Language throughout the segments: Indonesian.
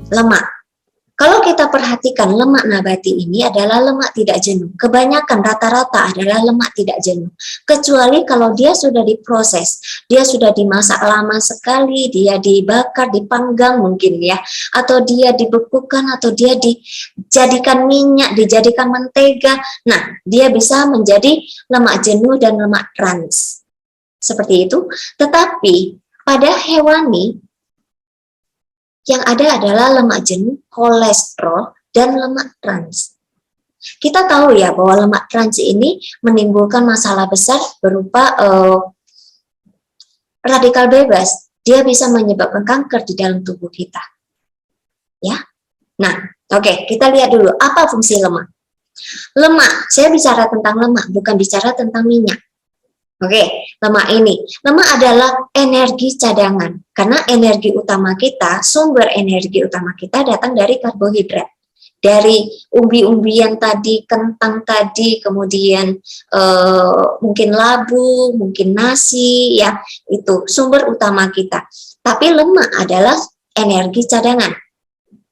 lemak. Kalau kita perhatikan lemak nabati ini adalah lemak tidak jenuh. Kebanyakan rata-rata adalah lemak tidak jenuh. Kecuali kalau dia sudah diproses, dia sudah dimasak lama sekali, dia dibakar, dipanggang mungkin ya, atau dia dibekukan, atau dia dijadikan minyak, dijadikan mentega. Nah, dia bisa menjadi lemak jenuh dan lemak trans. Seperti itu. Tetapi pada hewani, yang ada adalah lemak jenuh, kolesterol, dan lemak trans. Kita tahu ya bahwa lemak trans ini menimbulkan masalah besar berupa radikal bebas. Dia bisa menyebabkan kanker di dalam tubuh kita. Ya. Nah, oke, kita lihat dulu apa fungsi lemak. Lemak, saya bicara tentang lemak, bukan bicara tentang minyak. Oke, lemak ini. Lemak adalah energi cadangan. Karena energi utama kita, sumber energi utama kita datang dari karbohidrat. Dari umbi-umbian tadi, kentang tadi, kemudian mungkin labu, mungkin nasi, ya itu sumber utama kita. Tapi lemak adalah energi cadangan.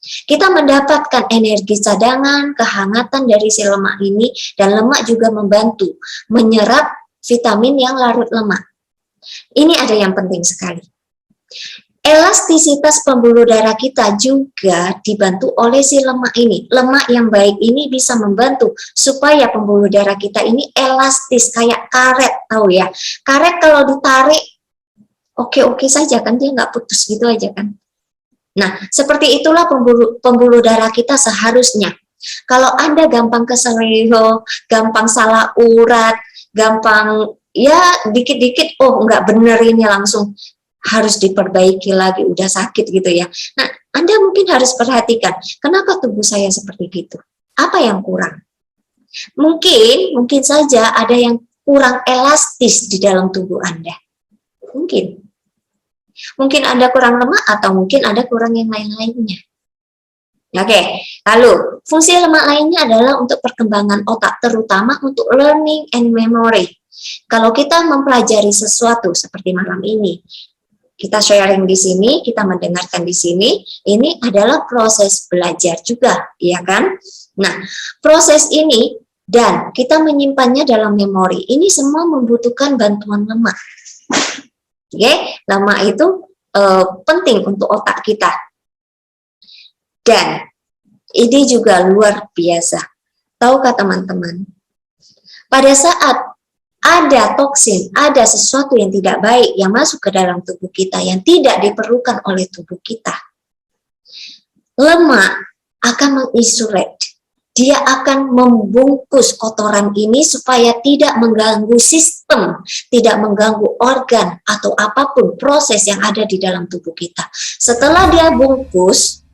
Kita mendapatkan energi cadangan, kehangatan dari si lemak ini, dan lemak juga membantu menyerap vitamin yang larut lemak. Ini ada yang penting sekali. Elastisitas pembuluh darah kita juga dibantu oleh si lemak ini. Lemak yang baik ini bisa membantu supaya pembuluh darah kita ini elastis, kayak karet, tahu ya. Karet kalau ditarik, oke-oke saja kan, dia nggak putus gitu aja kan. Nah, seperti itulah pembuluh darah kita seharusnya. Kalau Anda gampang keseleo, gampang salah urat, gampang ya dikit-dikit, oh nggak bener ini, langsung harus diperbaiki lagi, udah sakit gitu ya. Nah, Anda mungkin harus perhatikan, kenapa tubuh saya seperti gitu? Apa yang kurang? Mungkin saja ada yang kurang elastis di dalam tubuh Anda. Mungkin Anda kurang lemak, atau mungkin ada kurang yang lain-lainnya. Oke, lalu fungsi lemak lainnya adalah untuk perkembangan otak, terutama untuk learning and memory. Kalau kita mempelajari sesuatu seperti malam ini, kita sharing di sini, kita mendengarkan di sini, ini adalah proses belajar juga, ya kan? Nah, proses ini dan kita menyimpannya dalam memori, ini semua membutuhkan bantuan lemak. Oke, lemak itu penting untuk otak kita. Dan ini juga luar biasa. Tahukah teman-teman? Pada saat ada toksin, ada sesuatu yang tidak baik yang masuk ke dalam tubuh kita, yang tidak diperlukan oleh tubuh kita, lemak akan mengisolate. Dia akan membungkus kotoran ini supaya tidak mengganggu sistem, tidak mengganggu organ atau apapun proses yang ada di dalam tubuh kita. Setelah dia bungkus,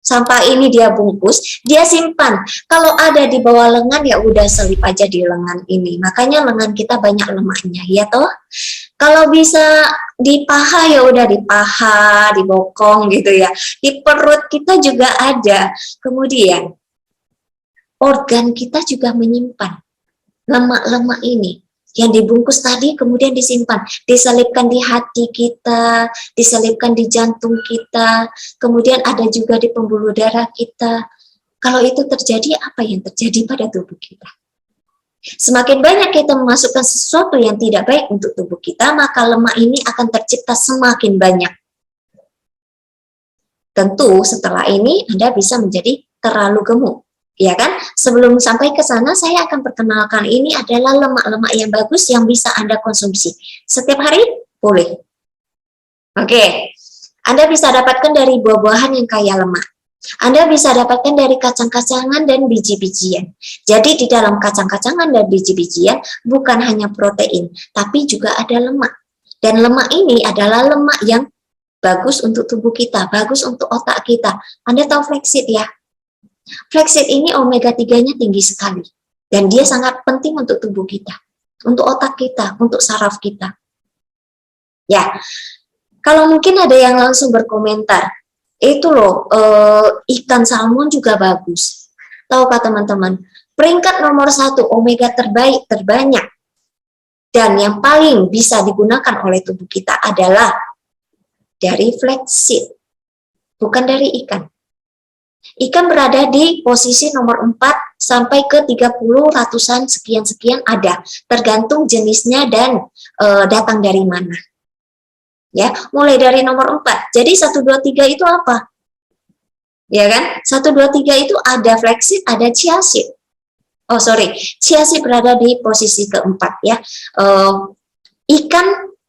sampah ini dia bungkus, dia simpan. Kalau ada di bawah lengan, ya udah selip aja di lengan ini. Makanya lengan kita banyak lemaknya, ya toh. Kalau bisa di paha, ya udah di paha, di bokong gitu ya. Di perut kita juga ada. Kemudian organ kita juga menyimpan lemak-lemak ini. Yang dibungkus tadi kemudian disimpan, diselipkan di hati kita, diselipkan di jantung kita, kemudian ada juga di pembuluh darah kita. Kalau itu terjadi, apa yang terjadi pada tubuh kita? Semakin banyak kita memasukkan sesuatu yang tidak baik untuk tubuh kita, maka lemak ini akan tercipta semakin banyak. Tentu setelah ini Anda bisa menjadi terlalu gemuk. Ya kan? Sebelum sampai ke sana, saya akan perkenalkan ini adalah lemak-lemak yang bagus yang bisa Anda konsumsi. Setiap hari boleh. Oke. Anda bisa dapatkan dari buah-buahan yang kaya lemak. Anda bisa dapatkan dari kacang-kacangan dan biji-bijian. Jadi di dalam kacang-kacangan dan biji-bijian bukan hanya protein, tapi juga ada lemak. Dan lemak ini adalah lemak yang bagus untuk tubuh kita, bagus untuk otak kita. Anda tahu flaxseed ya? Flaxseed ini omega 3-nya tinggi sekali. Dan dia sangat penting untuk tubuh kita, untuk otak kita, untuk saraf kita. Ya, kalau mungkin ada yang langsung berkomentar, itu loh, ikan salmon juga bagus. Tahukah teman-teman, peringkat nomor 1 omega terbaik, terbanyak, dan yang paling bisa digunakan oleh tubuh kita adalah dari flaxseed, bukan dari ikan. Ikan berada di posisi nomor 4 sampai ke 30 ratusan sekian-sekian ada, tergantung jenisnya dan datang dari mana. Ya, mulai dari nomor 4. Jadi 1 2 3 itu apa? Ya kan? 1 2 3 itu ada flagship, ada chiasid. Oh, sorry. Chiasid berada di posisi keempat ya.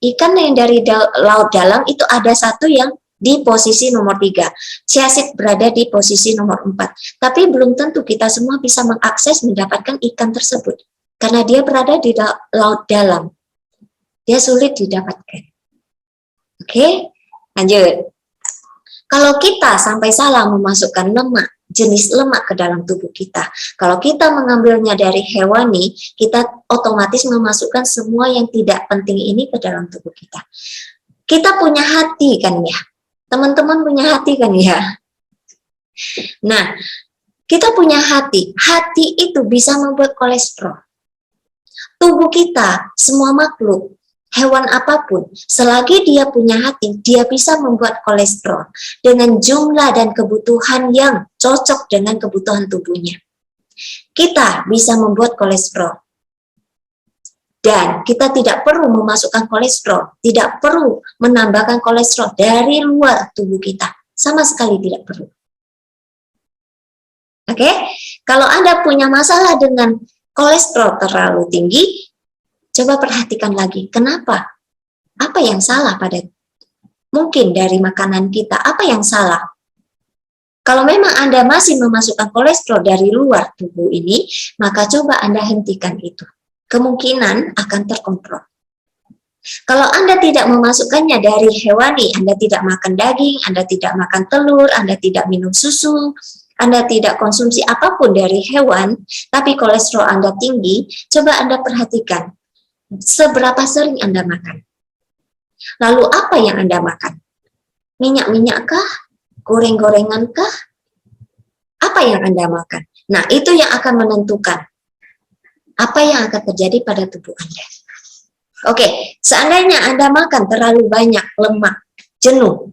Ikan yang dari laut dalam itu ada satu yang di posisi nomor 3. Chiasid berada di posisi nomor 4. Tapi belum tentu kita semua bisa mengakses mendapatkan ikan tersebut. Karena dia berada di laut dalam. Dia sulit didapatkan. Oke, lanjut. Kalau kita sampai salah memasukkan lemak, jenis lemak ke dalam tubuh kita, kalau kita mengambilnya dari hewani, kita otomatis memasukkan semua yang tidak penting ini ke dalam tubuh kita. Kita punya hati kan ya? Teman-teman punya hati kan ya? Nah, kita punya hati. Hati itu bisa membuat kolesterol. Tubuh kita, semua makhluk, hewan apapun, selagi dia punya hati, dia bisa membuat kolesterol dengan jumlah dan kebutuhan yang cocok dengan kebutuhan tubuhnya. Kita bisa membuat kolesterol. Dan kita tidak perlu memasukkan kolesterol, tidak perlu menambahkan kolesterol dari luar tubuh kita. Sama sekali tidak perlu. Oke? Kalau Anda punya masalah dengan kolesterol terlalu tinggi, coba perhatikan lagi, kenapa? Apa yang salah pada mungkin dari makanan kita? Apa yang salah? Kalau memang Anda masih memasukkan kolesterol dari luar tubuh ini, maka coba Anda hentikan itu. Kemungkinan akan terkontrol. Kalau Anda tidak memasukkannya dari hewani, Anda tidak makan daging, Anda tidak makan telur, Anda tidak minum susu, Anda tidak konsumsi apapun dari hewan, tapi kolesterol Anda tinggi, coba Anda perhatikan seberapa sering Anda makan. Lalu apa yang Anda makan? Minyak-minyak kah? Goreng-gorengan kah? Apa yang Anda makan? Nah, itu yang akan menentukan apa yang akan terjadi pada tubuh Anda. Oke, seandainya Anda makan terlalu banyak lemak, jenuh.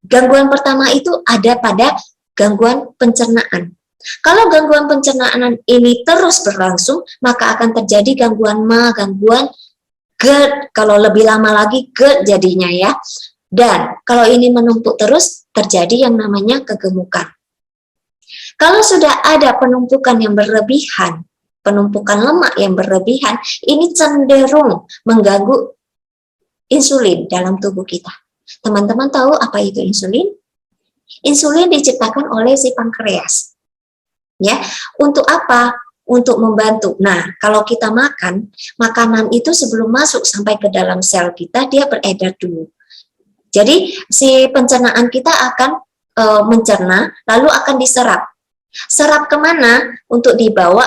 Gangguan pertama itu ada pada gangguan pencernaan. Kalau gangguan pencernaan ini terus berlangsung, maka akan terjadi gangguan gangguan GERD, kalau lebih lama lagi GERD jadinya ya. Dan kalau ini menumpuk terus, terjadi yang namanya kegemukan. Kalau sudah ada penumpukan yang berlebihan, penumpukan lemak yang berlebihan, ini cenderung mengganggu insulin dalam tubuh kita. Teman-teman tahu apa itu insulin? Insulin diciptakan oleh si pankreas. Ya, untuk apa? Untuk membantu. Nah, kalau kita makan, makanan itu sebelum masuk sampai ke dalam sel kita, dia beredar dulu. Jadi, si pencernaan kita akan mencerna, lalu akan diserap. Serap kemana? Untuk dibawa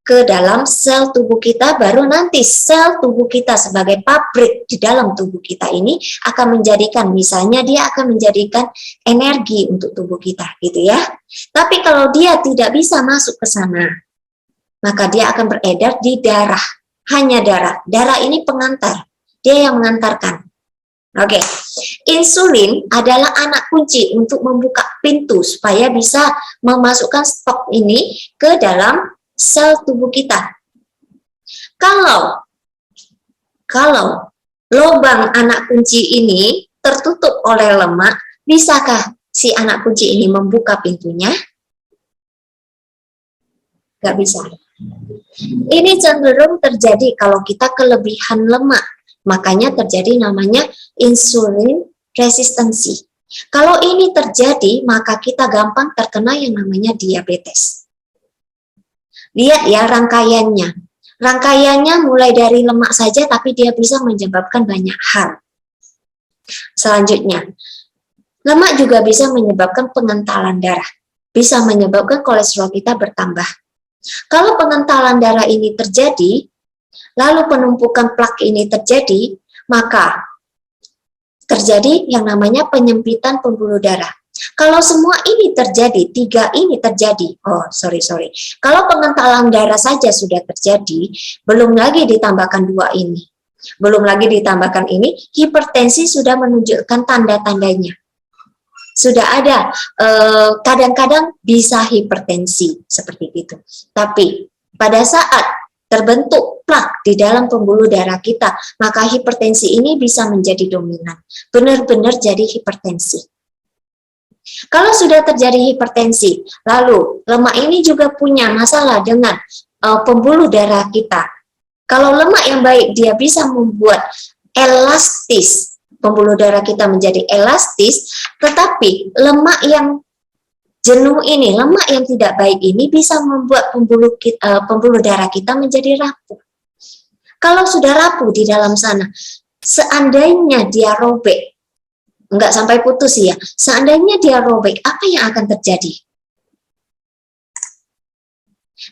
ke dalam sel tubuh kita, baru nanti sel tubuh kita sebagai pabrik di dalam tubuh kita ini akan menjadikan, misalnya dia akan menjadikan energi untuk tubuh kita, gitu ya. Tapi kalau dia tidak bisa masuk ke sana, maka dia akan beredar di darah, hanya darah. Darah ini pengantar, dia yang mengantarkan. Oke, insulin adalah anak kunci untuk membuka pintu supaya bisa memasukkan stok ini ke dalam sel tubuh kita. Kalau lubang anak kunci ini tertutup oleh lemak, bisakah si anak kunci ini membuka pintunya? Gak bisa. Ini cenderung terjadi kalau kita kelebihan lemak, makanya terjadi namanya insulin resistensi. Kalau ini terjadi, maka kita gampang terkena yang namanya diabetes. Lihat ya rangkaiannya. Rangkaiannya mulai dari lemak saja, tapi dia bisa menyebabkan banyak hal. Selanjutnya, lemak juga bisa menyebabkan pengentalan darah. Bisa menyebabkan kolesterol kita bertambah. Kalau pengentalan darah ini terjadi, lalu penumpukan plak ini terjadi, maka terjadi yang namanya penyempitan pembuluh darah. Kalau semua ini terjadi, 3 ini terjadi, kalau pengentalan darah saja sudah terjadi, belum lagi ditambahkan 2 ini, belum lagi ditambahkan ini, hipertensi sudah menunjukkan tanda-tandanya. sudah ada kadang-kadang bisa hipertensi seperti itu. Tapi pada saat terbentuk plak di dalam pembuluh darah kita, maka hipertensi ini bisa menjadi dominan, benar-benar jadi hipertensi. Kalau sudah terjadi hipertensi, lalu lemak ini juga punya masalah dengan pembuluh darah kita. Kalau lemak yang baik, dia bisa membuat elastis, pembuluh darah kita menjadi elastis, tetapi lemak yang jenuh ini, lemak yang tidak baik ini bisa membuat pembuluh darah kita menjadi rapuh. Kalau sudah rapuh di dalam sana, seandainya dia robek, enggak sampai putus ya, seandainya dia robek, apa yang akan terjadi?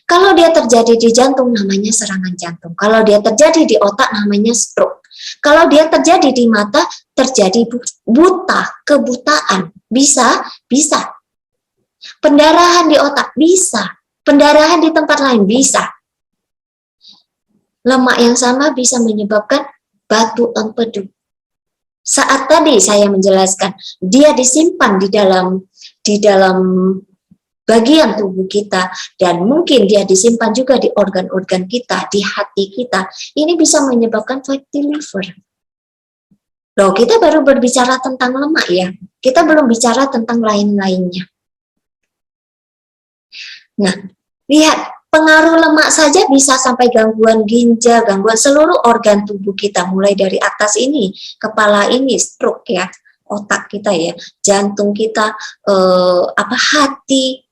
Kalau dia terjadi di jantung, namanya serangan jantung. Kalau dia terjadi di otak, namanya stroke. Kalau dia terjadi di mata, terjadi buta, kebutaan. Bisa. Pendarahan di otak bisa, pendarahan di tempat lain bisa. Lemak yang sama bisa menyebabkan batu empedu. Saat tadi saya menjelaskan, dia disimpan di dalam bagian tubuh kita, dan mungkin dia disimpan juga di organ-organ kita, di hati kita. Ini bisa menyebabkan fatty liver. Loh, kita baru berbicara tentang lemak ya, kita belum bicara tentang lain-lainnya. Nah, lihat, pengaruh lemak saja bisa sampai gangguan ginjal, gangguan seluruh organ tubuh kita, mulai dari atas ini, kepala ini, stroke ya, otak kita ya, jantung kita, hati,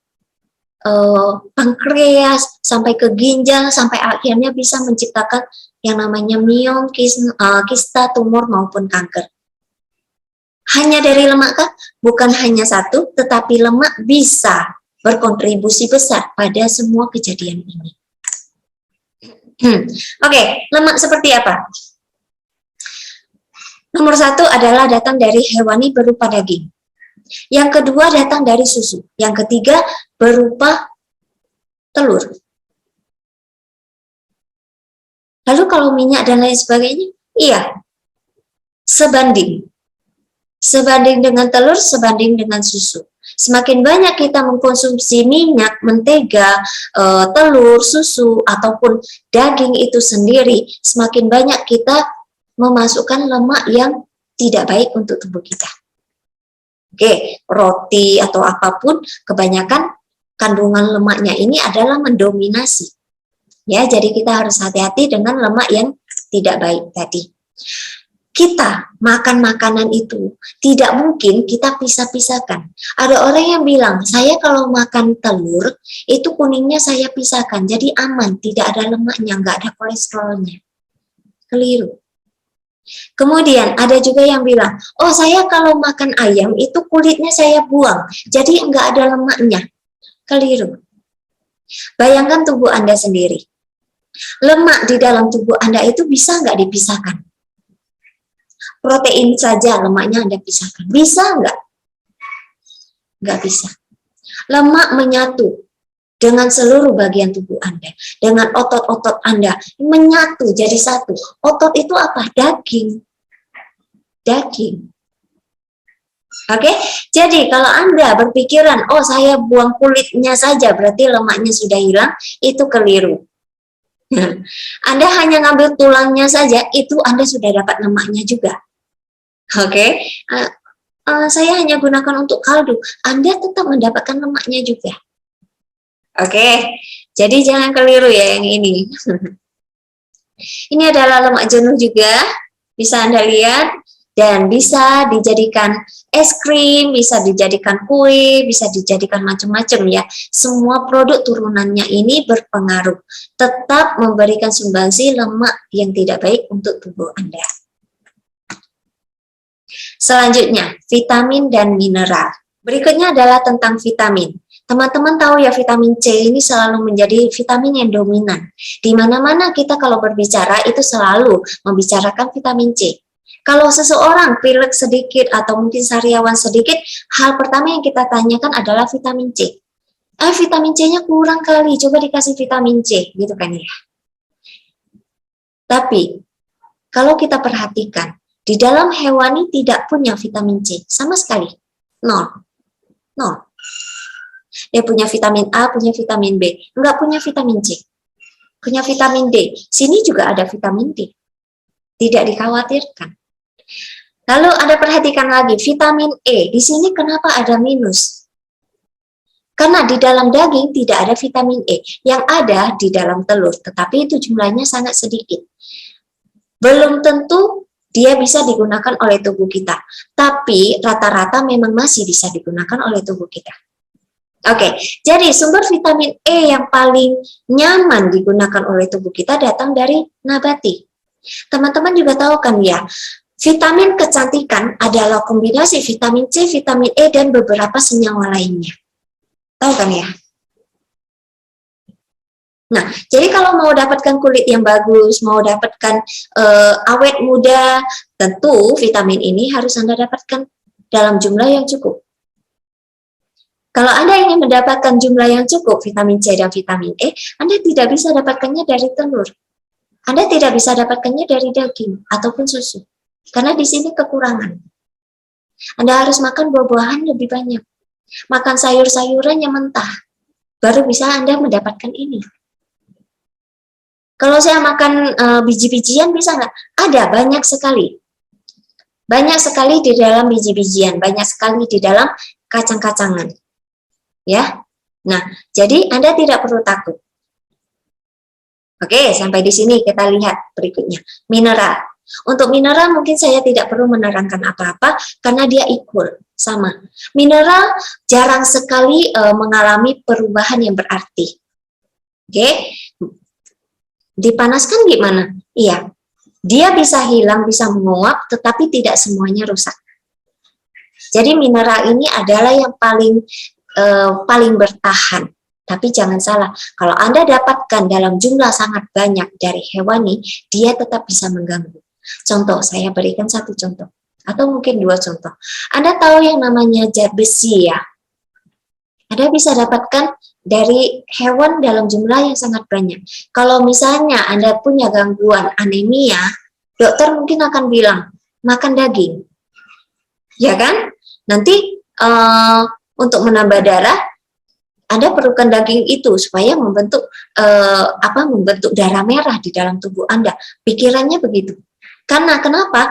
pankreas, sampai ke ginjal, sampai akhirnya bisa menciptakan yang namanya miom, kista, tumor maupun kanker. Hanya dari lemak kah? Bukan hanya satu, tetapi lemak bisa berkontribusi besar pada semua kejadian ini. Oke, lemak seperti apa? Nomor satu adalah datang dari hewani berupa daging. Yang kedua datang dari susu. Yang ketiga berupa telur. Lalu kalau minyak dan lain sebagainya, iya, sebanding. Sebanding dengan telur, sebanding dengan susu. Semakin banyak kita mengkonsumsi minyak, mentega, telur, susu, ataupun daging itu sendiri, semakin banyak kita memasukkan lemak yang tidak baik untuk tubuh kita. Oke, roti atau apapun, kebanyakan kandungan lemaknya ini adalah mendominasi. Ya, jadi kita harus hati-hati dengan lemak yang tidak baik tadi. Kita makan makanan itu tidak mungkin kita pisah-pisahkan. Ada orang yang bilang, saya kalau makan telur itu kuningnya saya pisahkan, jadi aman, tidak ada lemaknya, nggak ada kolesterolnya. Keliru. Kemudian ada juga yang bilang, oh saya kalau makan ayam itu kulitnya saya buang, jadi nggak ada lemaknya. Keliru. Bayangkan tubuh Anda sendiri. Lemak di dalam tubuh Anda itu bisa nggak dipisahkan? Protein saja lemaknya Anda pisahkan. Bisa nggak? Nggak bisa. Lemak menyatu dengan seluruh bagian tubuh Anda. Dengan otot-otot Anda. Menyatu jadi satu. Otot itu apa? Daging. Daging. Oke? Jadi kalau Anda berpikiran, oh saya buang kulitnya saja, berarti lemaknya sudah hilang, itu keliru. Anda hanya ngambil tulangnya saja, itu Anda sudah dapat lemaknya juga. Oke, saya hanya gunakan untuk kaldu. Anda tetap mendapatkan lemaknya juga. Oke, jadi jangan keliru ya yang ini. Ini adalah lemak jenuh juga, bisa Anda lihat, dan bisa dijadikan es krim, bisa dijadikan kue, bisa dijadikan macam-macam ya. Semua produk turunannya ini berpengaruh, tetap memberikan sumbangsi lemak yang tidak baik untuk tubuh Anda. Selanjutnya, vitamin dan mineral. Berikutnya adalah tentang vitamin. Teman-teman tahu ya, vitamin C ini selalu menjadi vitamin yang dominan. Di mana-mana kita kalau berbicara itu selalu membicarakan vitamin C. Kalau seseorang pilek sedikit atau mungkin sariawan sedikit, hal pertama yang kita tanyakan adalah vitamin C. Vitamin C-nya kurang kali, coba dikasih vitamin C, gitu kan ya. Tapi, kalau kita perhatikan, di dalam hewani tidak punya vitamin C, sama sekali. Nol. Nol. Dia punya vitamin A, punya vitamin B, enggak punya vitamin C. Punya vitamin D. Sini juga ada vitamin D. Tidak dikhawatirkan. Lalu Anda perhatikan lagi, vitamin E. Di sini kenapa ada minus? Karena di dalam daging tidak ada vitamin E. Yang ada di dalam telur, tetapi itu jumlahnya sangat sedikit. Belum tentu dia bisa digunakan oleh tubuh kita. Tapi rata-rata memang masih bisa digunakan oleh tubuh kita. Oke, jadi sumber vitamin E yang paling nyaman digunakan oleh tubuh kita datang dari nabati. Teman-teman juga tahu kan ya, vitamin kecantikan adalah kombinasi vitamin C, vitamin E, dan beberapa senyawa lainnya. Tahu kan ya? Nah, jadi kalau mau dapatkan kulit yang bagus, mau dapatkan awet muda, tentu vitamin ini harus Anda dapatkan dalam jumlah yang cukup. Kalau Anda ingin mendapatkan jumlah yang cukup vitamin C dan vitamin E, Anda tidak bisa dapatkannya dari telur. Anda tidak bisa dapatkannya dari daging ataupun susu. Karena di sini kekurangan. Anda harus makan buah-buahan lebih banyak. Makan sayur-sayuran yang mentah. Baru bisa Anda mendapatkan ini. Kalau saya makan biji-bijian bisa nggak? Ada, banyak sekali. Banyak sekali di dalam biji-bijian. Banyak sekali di dalam kacang-kacangan. Ya, nah, jadi Anda tidak perlu takut. Oke, sampai di sini kita lihat berikutnya. Mineral. Untuk mineral mungkin saya tidak perlu menerangkan apa-apa karena dia equal, sama. Mineral jarang sekali mengalami perubahan yang berarti. Oke, dipanaskan gimana? Iya, dia bisa hilang, bisa menguap, tetapi tidak semuanya rusak. Jadi mineral ini adalah yang paling bertahan. Tapi jangan salah, kalau Anda dapatkan dalam jumlah sangat banyak dari hewani, dia tetap bisa mengganggu. Contoh, saya berikan satu contoh, atau mungkin dua contoh. Anda tahu yang namanya zat besi ya? Anda bisa dapatkan dari hewan dalam jumlah yang sangat banyak. Kalau misalnya Anda punya gangguan anemia, dokter mungkin akan bilang, makan daging. Ya kan? Nanti untuk menambah darah, Anda perlukan daging itu supaya membentuk darah merah di dalam tubuh Anda. Pikirannya begitu. Karena kenapa?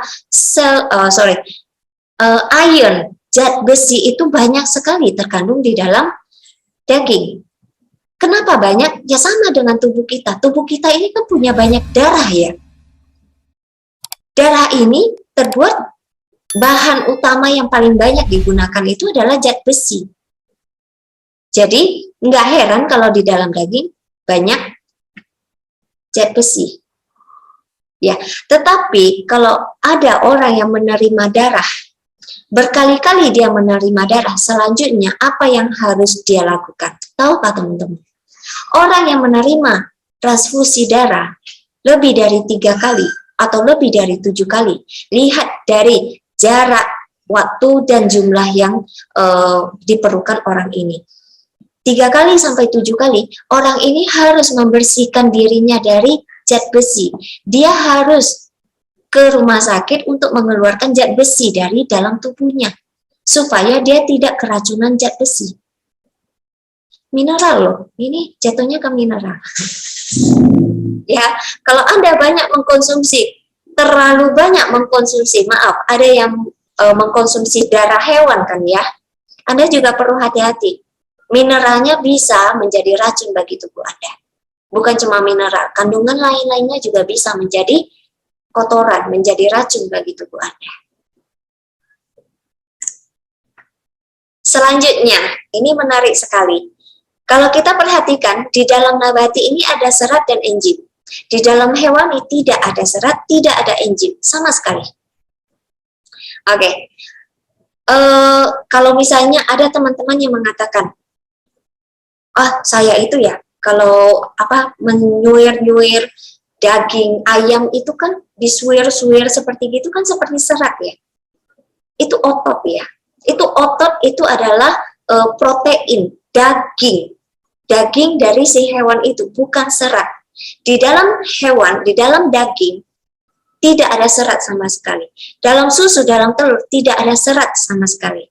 Iron, zat besi itu banyak sekali terkandung di dalam daging. Kenapa banyak? Ya sama dengan tubuh kita. Tubuh kita ini kan punya banyak darah ya. Darah ini terbuat, bahan utama yang paling banyak digunakan itu adalah zat besi. Jadi, nggak heran kalau di dalam daging banyak zat besi. Ya, tetapi kalau ada orang yang menerima darah, berkali-kali dia menerima darah, selanjutnya apa yang harus dia lakukan? Tahukah teman-teman? Orang yang menerima transfusi darah lebih dari 3 kali atau lebih dari 7 kali, lihat dari jarak, waktu, dan jumlah yang diperlukan orang ini. 3 kali sampai 7 kali, orang ini harus membersihkan dirinya dari zat besi. Dia harus ke rumah sakit untuk mengeluarkan zat besi dari dalam tubuhnya, supaya dia tidak keracunan zat besi. Mineral loh, ini jatuhnya ke mineral. Ya, kalau Anda banyak mengkonsumsi, terlalu banyak mengkonsumsi, maaf, ada yang mengkonsumsi darah hewan kan ya, Anda juga perlu hati-hati. Mineralnya bisa menjadi racun bagi tubuh Anda. Bukan cuma mineral, kandungan lain-lainnya juga bisa menjadi kotoran, menjadi racun bagi tubuh Anda. Selanjutnya, ini menarik sekali. Kalau kita perhatikan, di dalam nabati ini ada serat dan enzim. Di dalam hewani tidak ada serat, tidak ada enzim, sama sekali. Oke. Kalau misalnya ada teman-teman yang mengatakan, saya itu ya, kalau menyuir-nyuir daging ayam itu kan disuir-suir seperti gitu kan seperti serat ya. Itu otot ya. Itu otot, itu adalah protein, daging dari si hewan itu, bukan serat. Di dalam hewan, di dalam daging tidak ada serat sama sekali. Dalam susu, dalam telur tidak ada serat sama sekali.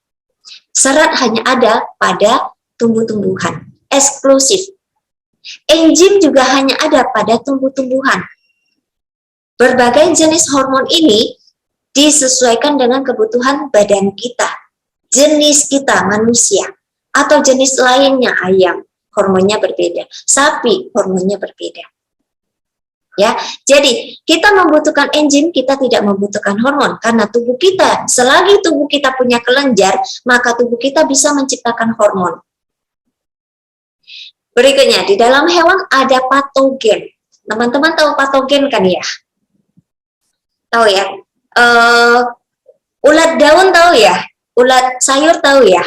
Serat hanya ada pada tumbuh-tumbuhan, eksklusif. Enzim juga hanya ada pada tumbuh-tumbuhan. Berbagai jenis hormon ini disesuaikan dengan kebutuhan badan kita, jenis kita manusia, atau jenis lainnya ayam, hormonnya berbeda, sapi hormonnya berbeda. Ya, jadi kita membutuhkan enzim, kita tidak membutuhkan hormon karena tubuh kita, selagi tubuh kita punya kelenjar, maka tubuh kita bisa menciptakan hormon. Berikutnya, di dalam hewan ada patogen. Teman-teman tahu patogen kan ya? Tahu ya? Ulat daun tahu ya? Ulat sayur tahu ya?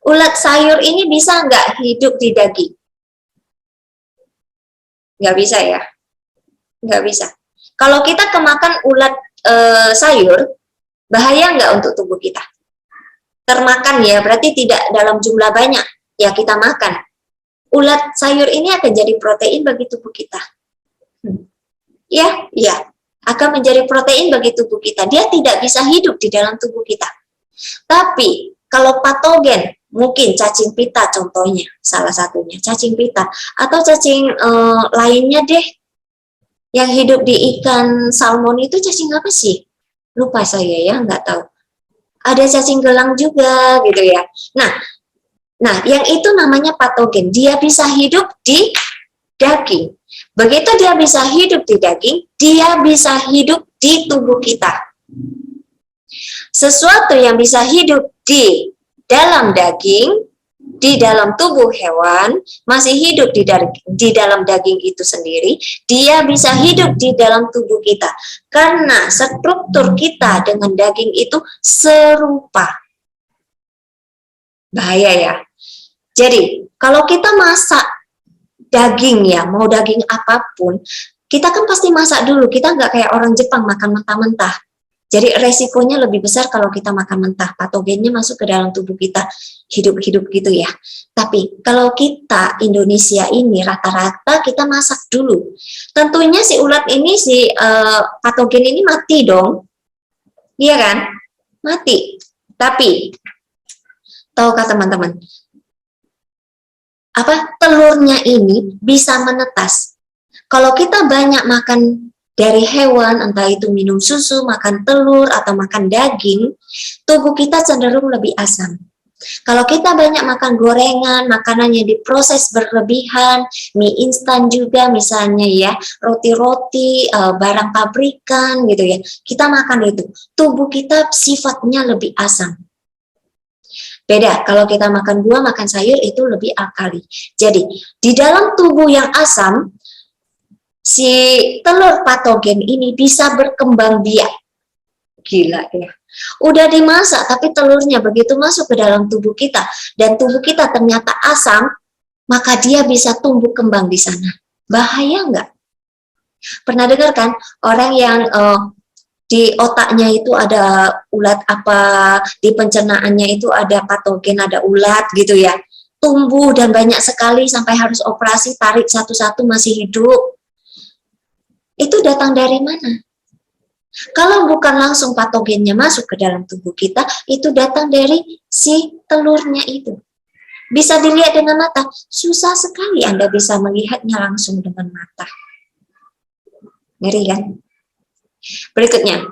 Ulat sayur ini bisa nggak hidup di daging? Nggak bisa ya? Nggak bisa. Kalau kita kemakan ulat sayur, bahaya nggak untuk tubuh kita? Termakan ya, berarti tidak dalam jumlah banyak ya kita makan. Ulat sayur ini akan jadi protein bagi tubuh kita. Ya, akan menjadi protein bagi tubuh kita. Dia tidak bisa hidup di dalam tubuh kita. Tapi kalau patogen, mungkin cacing pita contohnya, salah satunya cacing pita atau cacing lainnya deh yang hidup di ikan salmon itu cacing apa sih? Lupa saya ya, nggak tahu. Ada cacing gelang juga gitu ya. Nah, yang itu namanya patogen. Dia bisa hidup di daging. Begitu dia bisa hidup di daging, dia bisa hidup di tubuh kita. Sesuatu yang bisa hidup di dalam daging, di dalam tubuh hewan, masih hidup di dalam daging itu sendiri, dia bisa hidup di dalam tubuh kita. Karena struktur kita dengan daging itu serupa. Bahaya ya. Jadi, kalau kita masak daging ya, mau daging apapun, kita kan pasti masak dulu. Kita nggak kayak orang Jepang makan mentah-mentah. Jadi resikonya lebih besar kalau kita makan mentah. Patogennya masuk ke dalam tubuh kita, hidup-hidup gitu ya. Tapi kalau kita Indonesia ini rata-rata kita masak dulu. Tentunya si ulat ini, si patogen ini mati dong. Iya kan? Mati. Tapi tahukah teman-teman, telurnya ini bisa menetas. Kalau kita banyak makan dari hewan, entah itu minum susu, makan telur, atau makan daging, tubuh kita cenderung lebih asam. Kalau kita banyak makan gorengan, makanan yang diproses berlebihan, mie instan juga misalnya ya, roti-roti, barang pabrikan gitu ya, kita makan itu, tubuh kita sifatnya lebih asam. Beda, kalau kita makan buah, makan sayur itu lebih alkali. Jadi, di dalam tubuh yang asam, si telur patogen ini bisa berkembang biak. Gila ya. Udah dimasak, tapi telurnya begitu masuk ke dalam tubuh kita, dan tubuh kita ternyata asam, maka dia bisa tumbuh kembang di sana. Bahaya nggak? Pernah dengar kan, orang yang di otaknya itu ada ulat apa, di pencernaannya itu ada patogen, ada ulat gitu ya, tumbuh dan banyak sekali sampai harus operasi, tarik satu-satu masih hidup. Itu datang dari mana? Kalau bukan langsung patogennya masuk ke dalam tubuh kita, itu datang dari si telurnya itu. Bisa dilihat dengan mata, susah sekali Anda bisa melihatnya langsung dengan mata. Ngeri kan? Berikutnya,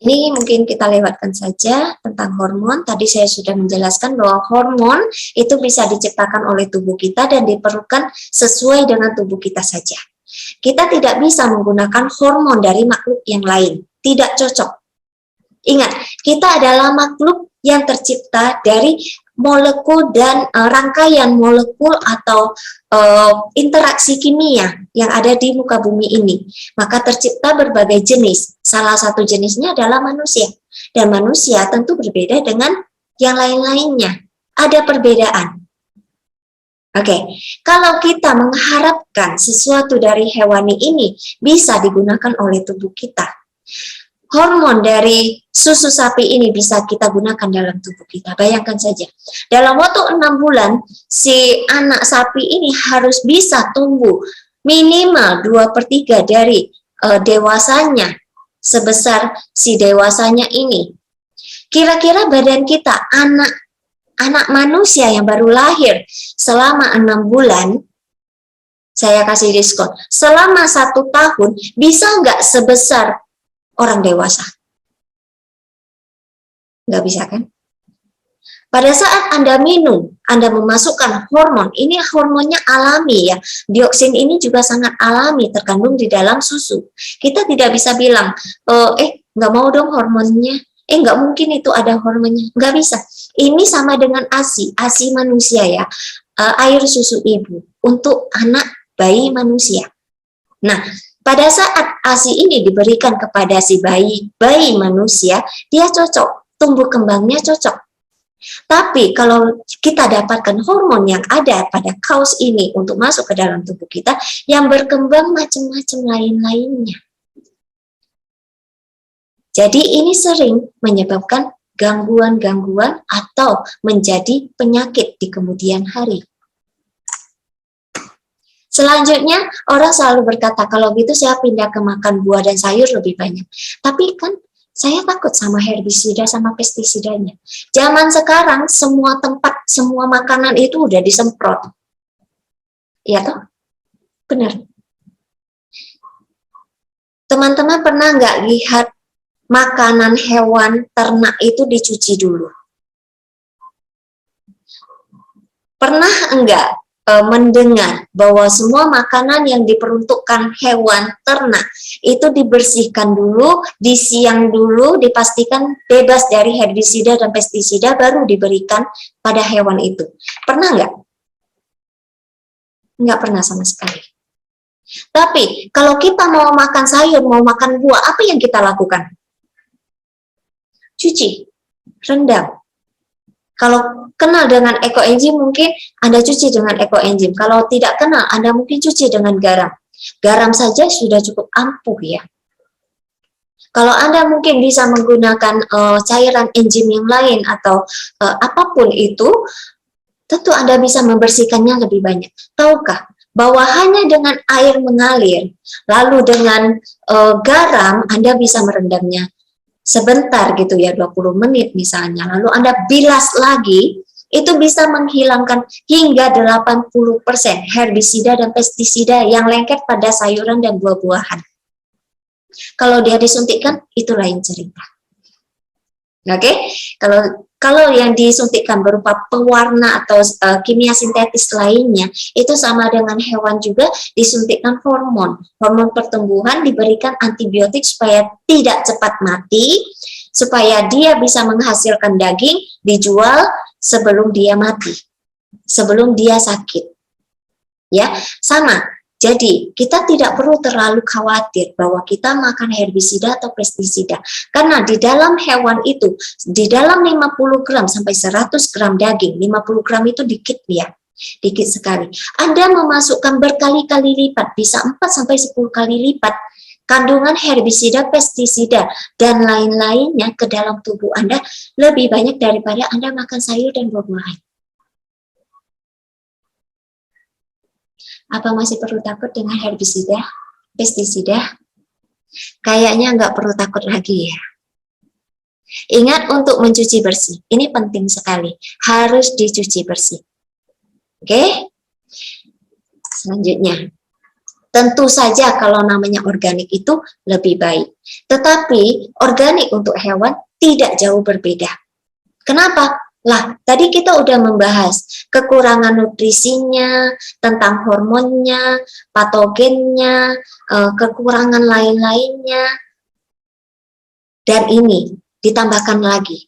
ini mungkin kita lewatkan saja tentang hormon. Tadi saya sudah menjelaskan bahwa hormon itu bisa diciptakan oleh tubuh kita dan diperlukan sesuai dengan tubuh kita saja. Kita tidak bisa menggunakan hormon dari makhluk yang lain, tidak cocok. Ingat, kita adalah makhluk yang tercipta dari molekul dan rangkaian molekul atau interaksi kimia yang ada di muka bumi ini. Maka tercipta berbagai jenis. Salah satu jenisnya adalah manusia. Dan manusia tentu berbeda dengan yang lain-lainnya. Ada perbedaan. Oke, kalau kita mengharapkan sesuatu dari hewani ini bisa digunakan oleh tubuh kita, hormon dari susu sapi ini bisa kita gunakan dalam tubuh kita. Bayangkan saja, dalam waktu 6 bulan, si anak sapi ini harus bisa tumbuh minimal 2/3 dari dewasanya, sebesar si dewasanya ini. Kira-kira badan kita, anak manusia yang baru lahir selama 6 bulan, saya kasih diskon, selama 1 tahun bisa nggak sebesar orang dewasa? Nggak bisa kan? Pada saat Anda minum, Anda memasukkan hormon, ini hormonnya alami ya, dioksin ini juga sangat alami, terkandung di dalam susu. Kita tidak bisa bilang, nggak mau dong hormonnya, nggak mungkin itu ada hormonnya, nggak bisa. Ini sama dengan ASI manusia ya, air susu ibu untuk anak bayi manusia. Nah, pada saat ASI ini diberikan kepada si bayi manusia, dia cocok, tumbuh kembangnya cocok. Tapi kalau kita dapatkan hormon yang ada pada kaus ini untuk masuk ke dalam tubuh kita, yang berkembang macam-macam lain-lainnya. Jadi ini sering menyebabkan gangguan-gangguan atau menjadi penyakit di kemudian hari. Selanjutnya, orang selalu berkata, kalau gitu saya pindah ke makan buah dan sayur lebih banyak. Tapi kan saya takut sama herbisida sama pestisidanya. Zaman sekarang semua tempat, semua makanan itu udah disemprot. Iya toh? Benar. Teman-teman pernah nggak lihat makanan hewan ternak itu dicuci dulu? Pernah enggak mendengar bahwa semua makanan yang diperuntukkan hewan ternak itu dibersihkan dulu, disiang dulu, dipastikan bebas dari herbisida dan pestisida, baru diberikan pada hewan itu? Pernah nggak? Nggak pernah sama sekali. Tapi kalau kita mau makan sayur, mau makan buah, apa yang kita lakukan? Cuci, rendam. Kalau kenal dengan ekoenzim, mungkin Anda cuci dengan ekoenzim. Kalau tidak kenal, Anda mungkin cuci dengan garam. Garam saja sudah cukup ampuh ya. Kalau Anda mungkin bisa menggunakan cairan enzim yang lain atau apapun itu, tentu Anda bisa membersihkannya lebih banyak. Tahukah bahwa hanya dengan air mengalir, lalu dengan garam, Anda bisa merendamnya sebentar gitu ya, 20 menit misalnya, lalu Anda bilas lagi, itu bisa menghilangkan hingga 80% herbisida dan pestisida yang lengket pada sayuran dan buah-buahan. Kalau dia disuntikkan, itu lain cerita. Oke, kalau yang disuntikkan berupa pewarna atau kimia sintetis lainnya, itu sama dengan hewan juga disuntikkan hormon pertumbuhan, diberikan antibiotik supaya tidak cepat mati, supaya dia bisa menghasilkan daging dijual sebelum dia mati, sebelum dia sakit. Ya, sama. Jadi, kita tidak perlu terlalu khawatir bahwa kita makan herbisida atau pestisida. Karena di dalam hewan itu, di dalam 50 gram sampai 100 gram daging, 50 gram itu dikit ya, dikit sekali. Anda memasukkan berkali-kali lipat, bisa 4 sampai 10 kali lipat kandungan herbisida, pestisida, dan lain-lainnya ke dalam tubuh Anda lebih banyak daripada Anda makan sayur dan buah-buahan. Apa masih perlu takut dengan herbisida, pestisida? Kayaknya nggak perlu takut lagi ya. Ingat untuk mencuci bersih, ini penting sekali, harus dicuci bersih. Oke? Selanjutnya, tentu saja kalau namanya organik itu lebih baik. Tetapi organik untuk hewan tidak jauh berbeda. Kenapa? Lah, tadi kita udah membahas kekurangan nutrisinya, tentang hormonnya, patogennya, kekurangan lain-lainnya. Dan ini ditambahkan lagi.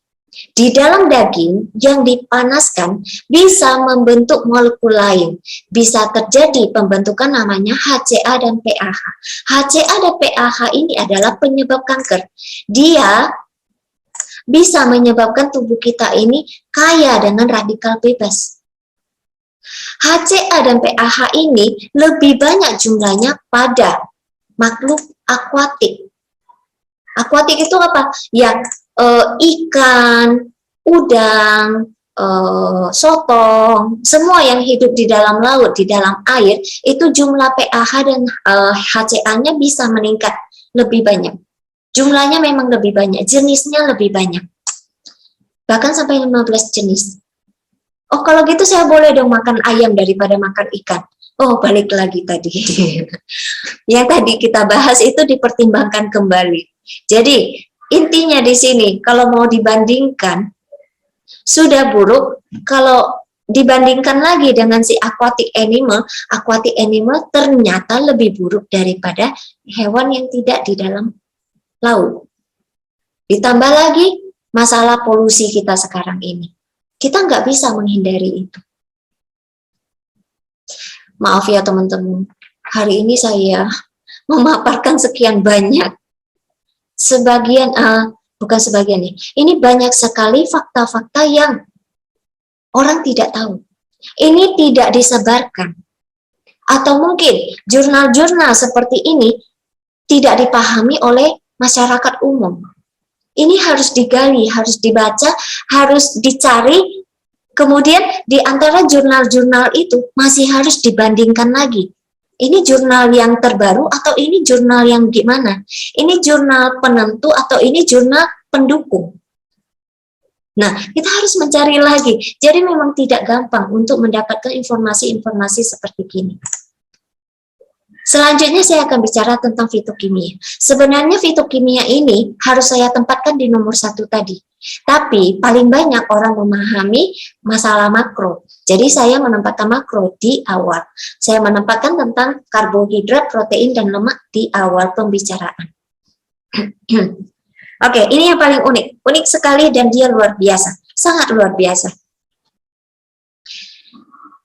Di dalam daging yang dipanaskan bisa membentuk molekul lain. Bisa terjadi pembentukan namanya HCA dan PAH. HCA dan PAH ini adalah penyebab kanker. Dia bisa menyebabkan tubuh kita ini kaya dengan radikal bebas. HCA dan PAH ini lebih banyak jumlahnya pada makhluk akuatik. Akuatik itu apa? Ya, ikan, udang, sotong, semua yang hidup di dalam laut, di dalam air, itu jumlah PAH dan HCA-nya bisa meningkat lebih banyak. Jumlahnya memang lebih banyak, jenisnya lebih banyak. bahkan sampai 15 jenis. Oh, kalau gitu saya boleh dong makan ayam daripada makan ikan. Oh, balik lagi tadi. Yang tadi kita bahas itu dipertimbangkan kembali. Jadi, intinya di sini, kalau mau dibandingkan, sudah buruk. Kalau dibandingkan lagi dengan si aquatic animal ternyata lebih buruk daripada hewan yang tidak di dalam laut. Ditambah lagi masalah polusi kita sekarang ini. Kita nggak bisa menghindari itu. Maaf ya teman-teman, hari ini saya memaparkan sekian banyak. Bukan sebagian nih, ini banyak sekali fakta-fakta yang orang tidak tahu. Ini tidak disebarkan. Atau mungkin jurnal-jurnal seperti ini tidak dipahami oleh masyarakat umum. Ini harus digali, harus dibaca, harus dicari. Kemudian di antara jurnal-jurnal itu masih harus dibandingkan lagi. Ini jurnal yang terbaru atau ini jurnal yang gimana? Ini jurnal penentu atau ini jurnal pendukung? Nah, kita harus mencari lagi. Jadi memang tidak gampang untuk mendapatkan informasi-informasi seperti ini. Selanjutnya saya akan bicara tentang fitokimia. Sebenarnya fitokimia ini harus saya tempatkan di nomor 1 tadi. Tapi paling banyak orang memahami masalah makro. Jadi saya menempatkan makro di awal. Saya menempatkan tentang karbohidrat, protein, dan lemak di awal pembicaraan. Oke, ini yang paling unik. Unik sekali dan dia luar biasa. Sangat luar biasa.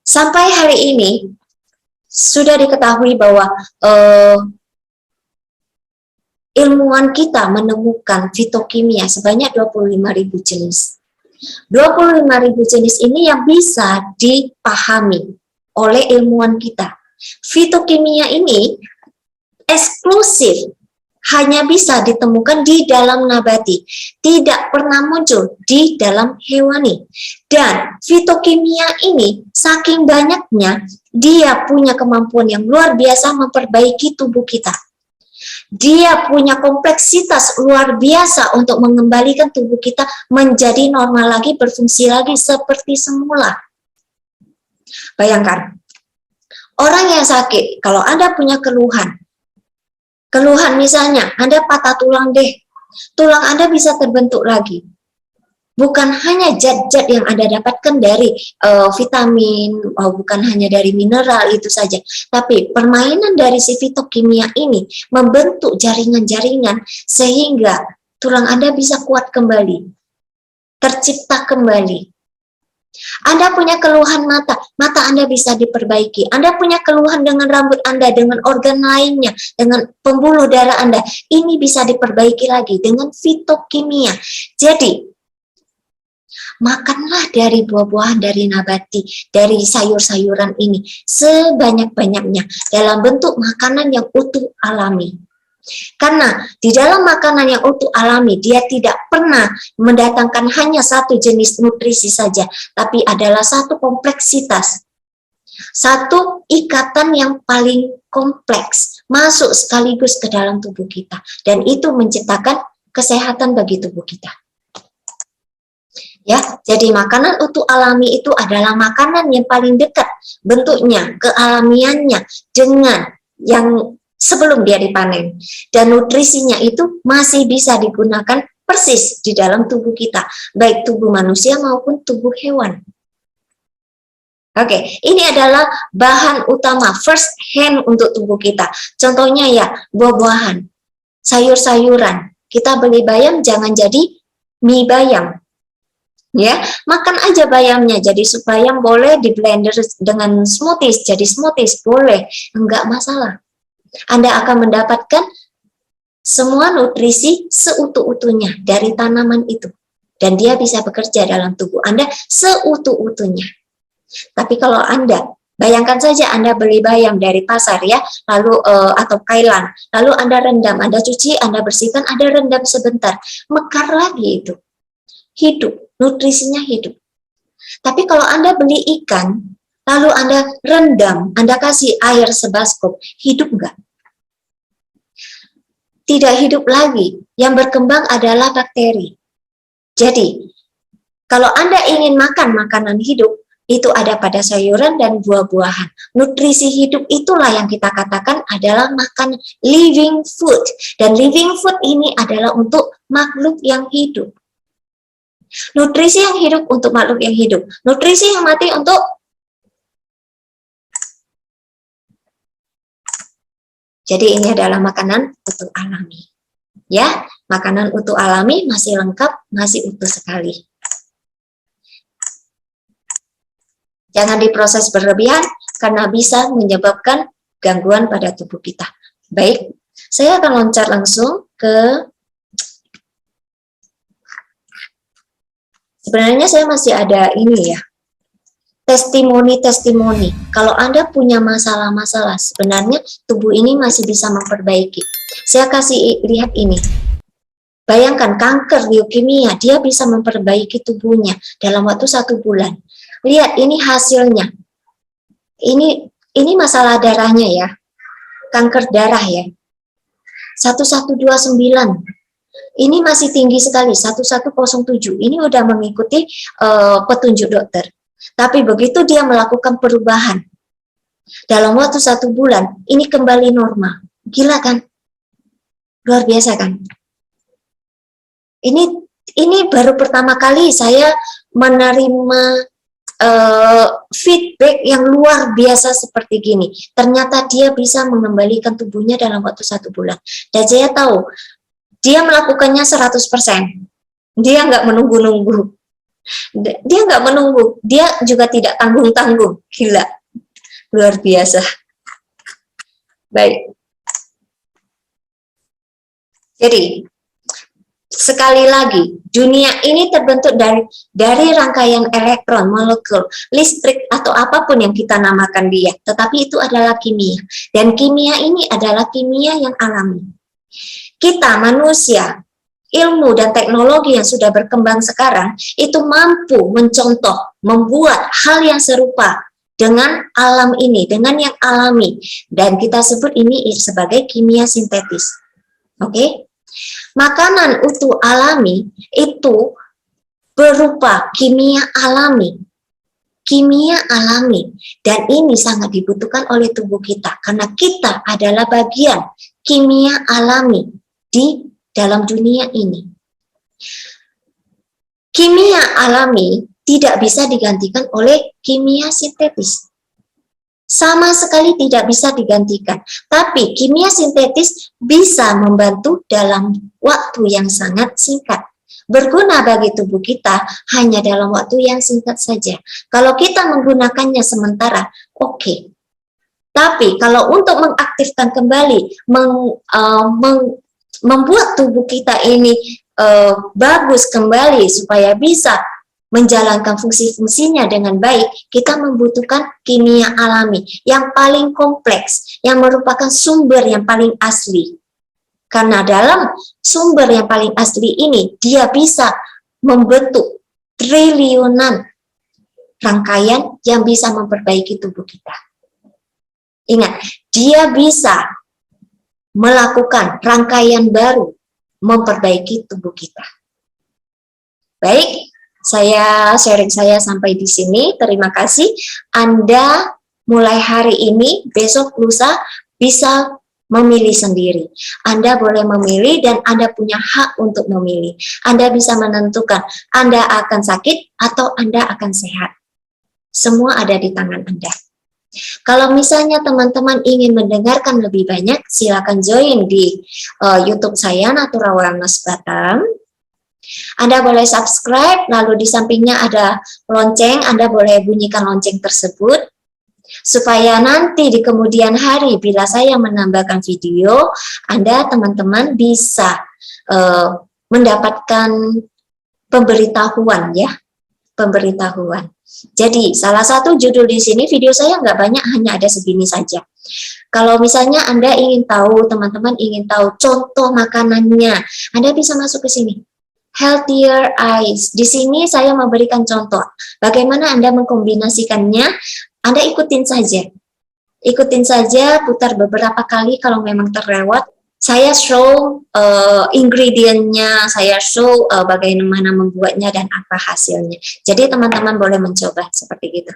Sampai hari ini, sudah diketahui bahwa ilmuwan kita menemukan fitokimia sebanyak 25.000 jenis. 25.000 jenis ini yang bisa dipahami oleh ilmuwan kita. Fitokimia ini eksklusif hanya bisa ditemukan di dalam nabati, tidak pernah muncul di dalam hewani. Dan fitokimia ini saking banyaknya, dia punya kemampuan yang luar biasa memperbaiki tubuh kita. Dia punya kompleksitas luar biasa untuk mengembalikan tubuh kita menjadi normal lagi, berfungsi lagi seperti semula. Bayangkan, orang yang sakit, kalau Anda punya keluhan misalnya, Anda patah tulang deh, tulang Anda bisa terbentuk lagi. Bukan hanya zat-zat yang Anda dapatkan dari vitamin, bukan hanya dari mineral itu saja, tapi permainan dari si fitokimia ini membentuk jaringan-jaringan sehingga tulang Anda bisa kuat kembali, tercipta kembali. Anda punya keluhan mata Anda bisa diperbaiki. Anda punya keluhan dengan rambut Anda, dengan organ lainnya, dengan pembuluh darah Anda, ini bisa diperbaiki lagi dengan fitokimia. Jadi, makanlah dari buah-buahan, dari nabati, dari sayur-sayuran ini sebanyak-banyaknya dalam bentuk makanan yang utuh alami. Karena di dalam makanan yang utuh alami, dia tidak pernah mendatangkan hanya satu jenis nutrisi saja, tapi adalah satu kompleksitas, satu ikatan yang paling kompleks, masuk sekaligus ke dalam tubuh kita, dan itu menciptakan kesehatan bagi tubuh kita. Ya, jadi makanan utuh alami itu adalah makanan yang paling dekat bentuknya, kealamiannya dengan yang sebelum dia dipanen, dan nutrisinya itu masih bisa digunakan persis di dalam tubuh kita, baik tubuh manusia maupun tubuh hewan. Oke, ini adalah bahan utama first hand untuk tubuh kita. Contohnya ya, buah-buahan, sayur-sayuran. Kita beli bayam jangan jadi mie bayam. Ya, makan aja bayamnya. Jadi supaya boleh di blender dengan smoothies, jadi smoothies boleh, enggak masalah. Anda akan mendapatkan semua nutrisi seutuh-utuhnya dari tanaman itu. Dan dia bisa bekerja dalam tubuh Anda seutuh-utuhnya. Tapi kalau Anda, bayangkan saja Anda beli bayam dari pasar ya, lalu atau kailan, lalu Anda rendam, Anda cuci, Anda bersihkan, Anda rendam sebentar, mekar lagi itu. Hidup, nutrisinya hidup. Tapi kalau Anda beli ikan, lalu Anda rendam, Anda kasih air sebaskop, hidup enggak? Tidak hidup lagi. Yang berkembang adalah bakteri. Jadi, Kalau Anda ingin makan makanan hidup, itu ada pada sayuran dan buah-buahan. Nutrisi hidup itulah yang kita katakan adalah makan living food. Dan living food ini adalah untuk makhluk yang hidup. Nutrisi yang hidup untuk makhluk yang hidup. Nutrisi yang mati untuk jadi ini adalah makanan utuh alami. Ya, makanan utuh alami masih lengkap, masih utuh sekali. Jangan diproses berlebihan karena bisa menyebabkan gangguan pada tubuh kita. Baik, saya akan loncat langsung ke, sebenarnya saya masih ada ini ya, testimoni-testimoni. Kalau Anda punya masalah-masalah, sebenarnya tubuh ini masih bisa memperbaiki. Saya kasih lihat ini. Bayangkan kanker, leukemia, dia bisa memperbaiki tubuhnya dalam waktu 1 bulan. Lihat, ini hasilnya. Ini masalah darahnya ya. Kanker darah ya. 1129. Ini masih tinggi sekali, 1107. Ini udah mengikuti petunjuk dokter. Tapi begitu dia melakukan perubahan, dalam waktu 1 bulan, ini kembali normal. Gila kan? Luar biasa kan? Ini baru pertama kali saya menerima feedback yang luar biasa seperti gini. Ternyata dia bisa mengembalikan tubuhnya dalam waktu 1 bulan. Dan saya tahu, dia melakukannya 100%. Dia nggak menunggu-nunggu. Dia nggak menunggu. Dia juga tidak tanggung-tanggung. Gila. Luar biasa. Baik. Jadi, sekali lagi, dunia ini terbentuk dari rangkaian elektron, molekul, listrik, atau apapun yang kita namakan dia. Tetapi itu adalah kimia. Dan kimia ini adalah kimia yang alami. Kita manusia, ilmu dan teknologi yang sudah berkembang sekarang, itu mampu mencontoh, membuat hal yang serupa dengan alam ini, dengan yang alami. Dan kita sebut ini sebagai kimia sintetis. Oke? Makanan utuh alami itu berupa kimia alami. Kimia alami. Dan ini sangat dibutuhkan oleh tubuh kita. Karena kita adalah bagian kimia alami di dalam dunia ini. Kimia alami tidak bisa digantikan oleh kimia sintetis. Sama sekali tidak bisa digantikan. Tapi kimia sintetis bisa membantu dalam waktu yang sangat singkat. Berguna bagi tubuh kita hanya dalam waktu yang singkat saja. Kalau kita menggunakannya sementara, oke. Tapi kalau untuk mengaktifkan kembali, membuat tubuh kita ini bagus kembali supaya bisa menjalankan fungsi-fungsinya dengan baik, kita membutuhkan kimia alami yang paling kompleks, yang merupakan sumber yang paling asli. Karena dalam sumber yang paling asli ini, dia bisa membentuk triliunan rangkaian yang bisa memperbaiki tubuh kita. Ingat, dia bisa melakukan rangkaian baru memperbaiki tubuh kita. Baik. Sharing saya sampai di sini. Terima kasih. Anda mulai hari ini, besok, lusa bisa memilih sendiri. Anda boleh memilih dan Anda punya hak untuk memilih. Anda bisa menentukan Anda akan sakit atau Anda akan sehat. Semua ada di tangan Anda. Kalau misalnya teman-teman ingin mendengarkan lebih banyak, silakan join di YouTube saya, Natura Wellness Batam. Anda boleh subscribe, lalu di sampingnya ada lonceng, Anda boleh bunyikan lonceng tersebut, supaya nanti di kemudian hari bila saya menambahkan video, Anda teman-teman bisa mendapatkan pemberitahuan ya, pemberitahuan. Jadi salah satu judul di sini, video saya nggak banyak, hanya ada segini saja. Kalau misalnya Anda ingin tahu, teman-teman ingin tahu contoh makanannya, Anda bisa masuk ke sini. Healthier Eyes. Di sini saya memberikan contoh. Bagaimana Anda mengkombinasikannya? Anda ikutin saja. Ikutin saja, putar beberapa kali kalau memang terlewat. Saya show ingredientnya, saya show bagaimana membuatnya dan apa hasilnya. Jadi teman-teman boleh mencoba seperti gitu.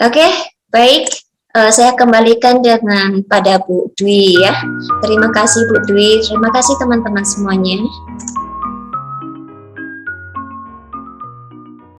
Oke, baik. Saya kembalikan dengan pada Bu Dwi ya. Terima kasih Bu Dwi, terima kasih teman-teman semuanya.